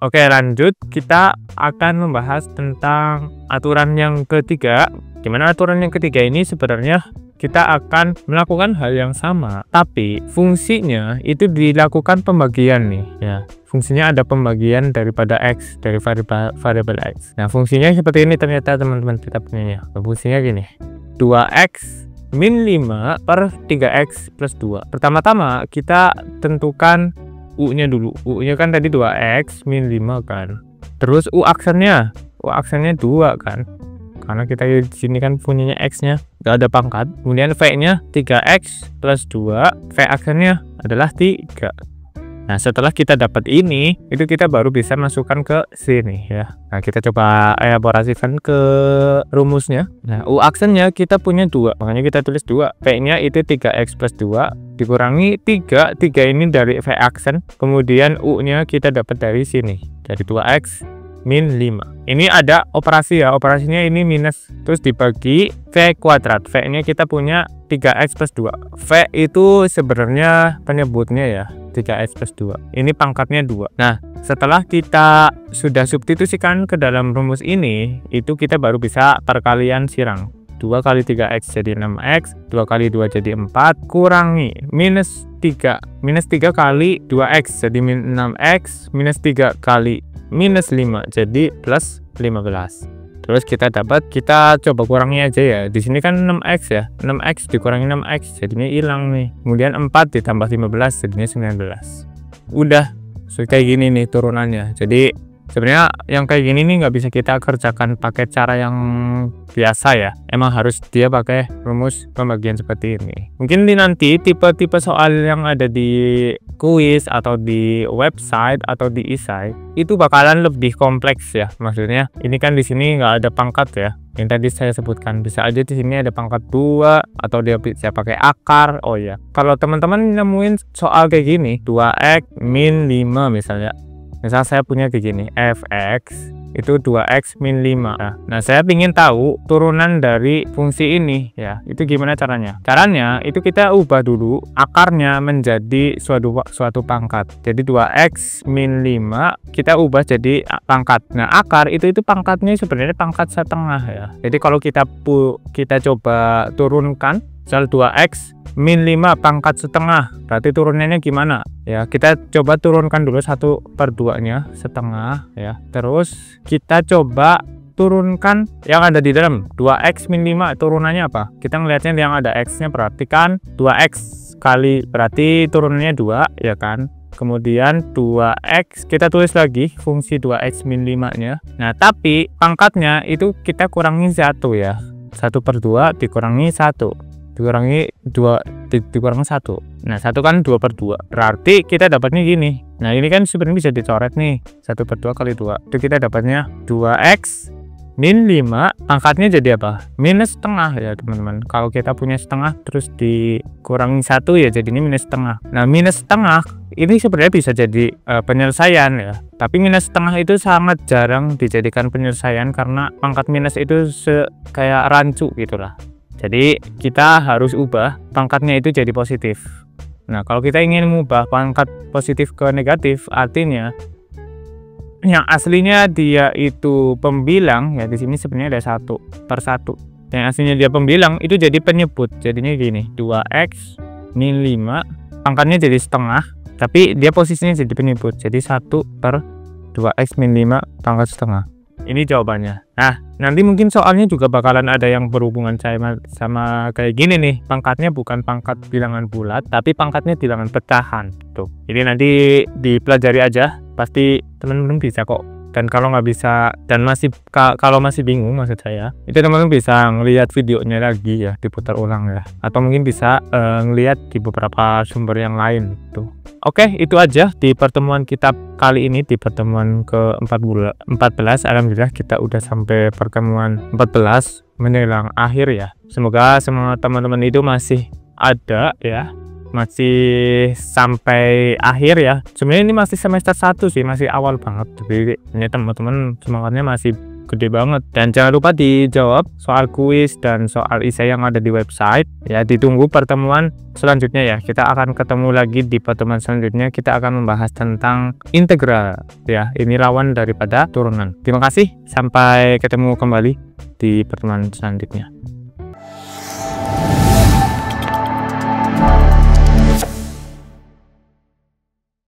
Oke, lanjut kita akan membahas tentang aturan yang ketiga. Gimana aturan yang ketiga ini sebenarnya kita akan melakukan hal yang sama, tapi fungsinya itu dilakukan pembagian nih ya. Fungsinya ada pembagian daripada X, dari variabel X. Nah, fungsinya seperti ini ternyata teman-teman, kita punya. Fungsinya gini, 2X min 5 per 3X plus 2. Pertama-tama kita tentukan U-nya dulu. U-nya kan tadi 2X min 5 kan. Terus U aksennya 2 kan. Karena kita di sini kan punyanya X-nya gak ada pangkat. Kemudian V-nya 3X plus 2. V aksennya adalah 3. Nah, setelah kita dapat ini, itu kita baru bisa masukkan ke sini ya. Nah, kita coba elaborasikan ke rumusnya. Nah, U aksennya kita punya 2, makanya kita tulis 2. V-nya itu 3X plus 2 dikurangi 3. 3 ini dari V aksen. Kemudian U-nya kita dapat dari sini, dari 2X min 5. Ini ada operasi ya, operasinya ini minus, terus dibagi V kuadrat. V-nya kita punya 3X plus 2. V itu sebenarnya penyebutnya ya, 3X plus 2. Ini pangkatnya 2. Nah, setelah kita sudah substitusikan ke dalam rumus ini, itu kita baru bisa perkalian sirang. 2 kali 3X jadi 6X, 2 kali 2 jadi 4, kurangi minus 3. Minus 3 kali 2X jadi min 6X, minus 3 kali minus 5 jadi plus 15. Terus kita coba kurangi aja ya. Di sini kan 6X ya. 6X dikurangi 6X jadinya hilang nih. Kemudian 4 ditambah 15 jadinya 19. Udah kayak gini nih turunannya. Jadi sebenarnya yang kayak gini nih nggak bisa kita kerjakan pakai cara yang biasa ya. Emang harus dia pakai rumus pembagian seperti ini. Mungkin nanti tipe-tipe soal yang ada di kuis atau di website atau di esai itu bakalan lebih kompleks ya. Maksudnya ini kan di sini nggak ada pangkat ya. Yang tadi saya sebutkan, bisa aja di sini ada pangkat 2 atau dia bisa pakai akar. Oh ya, kalau teman-teman nemuin soal kayak gini, 2X min 5 misalnya. Misal saya punya kayak gini, fx itu 2x min 5. Nah, saya ingin tahu turunan dari fungsi ini ya. Itu gimana caranya? Caranya itu kita ubah dulu akarnya menjadi suatu pangkat. Jadi 2x min 5 kita ubah jadi pangkat. Nah, akar itu pangkatnya sebenarnya pangkat setengah ya. Jadi kalau kita coba turunkan misal 2x min 5 pangkat setengah, berarti turunannya gimana ya? Kita coba turunkan dulu 1/2 nya setengah ya. Terus kita coba turunkan yang ada di dalam 2x min 5, turunannya apa? Kita ngelihatnya yang ada x nya, berarti kan 2x kali, berarti turunannya 2 ya kan. Kemudian 2x kita tulis lagi fungsi 2x min 5 nya. Nah, tapi pangkatnya itu kita kurangi 1 ya. 1/2 dikurangi 1 dikurangi 2 dikurangi 1. Nah, 1 kan 2/2. Berarti kita dapatnya gini. Nah, ini kan sebenarnya bisa dicoret nih. 1/2 kali 2. Itu kita dapatnya 2x min 5. Pangkatnya jadi apa? Minus setengah ya, teman-teman. Kalau kita punya setengah terus dikurangi 1 ya jadinya minus setengah. Nah, minus setengah ini sebenarnya bisa jadi penyelesaian ya. Tapi minus setengah itu sangat jarang dijadikan penyelesaian karena pangkat minus itu kayak rancu gitulah. Jadi kita harus ubah pangkatnya itu jadi positif. Nah, kalau kita ingin mengubah pangkat positif ke negatif, artinya yang aslinya dia itu pembilang ya, di sini sebenarnya ada 1/1. Yang aslinya dia pembilang itu jadi penyebut. Jadinya gini, 2x min 5 pangkatnya jadi setengah, tapi dia posisinya jadi penyebut. Jadi 1/2x min 5 pangkat setengah. Ini jawabannya. Nah, nanti mungkin soalnya juga bakalan ada yang berhubungan sama kayak gini nih. Pangkatnya bukan pangkat bilangan bulat, tapi pangkatnya bilangan pecahan. Tuh. Jadi nanti dipelajari aja. Pasti teman-teman bisa kok. Dan kalau nggak bisa dan kalau masih bingung maksud saya, itu teman-teman bisa ngelihat videonya lagi ya, diputar ulang ya. Atau mungkin bisa ngelihat di beberapa sumber yang lain tuh. Oke, itu aja di pertemuan kita kali ini, di pertemuan ke-14. Alhamdulillah kita udah sampai pertemuan 14 menjelang akhir ya. Semoga semua teman-teman itu masih ada ya, masih sampai akhir ya. Sebenarnya ini masih semester 1 sih, masih awal banget. Jadi ini teman-teman semangatnya masih gede banget. Dan jangan lupa dijawab soal kuis dan soal esai yang ada di website ya. Ditunggu pertemuan selanjutnya ya. Kita akan ketemu lagi di pertemuan selanjutnya. Kita akan membahas tentang integral ya. Ini lawan daripada turunan. Terima kasih, sampai ketemu kembali di pertemuan selanjutnya.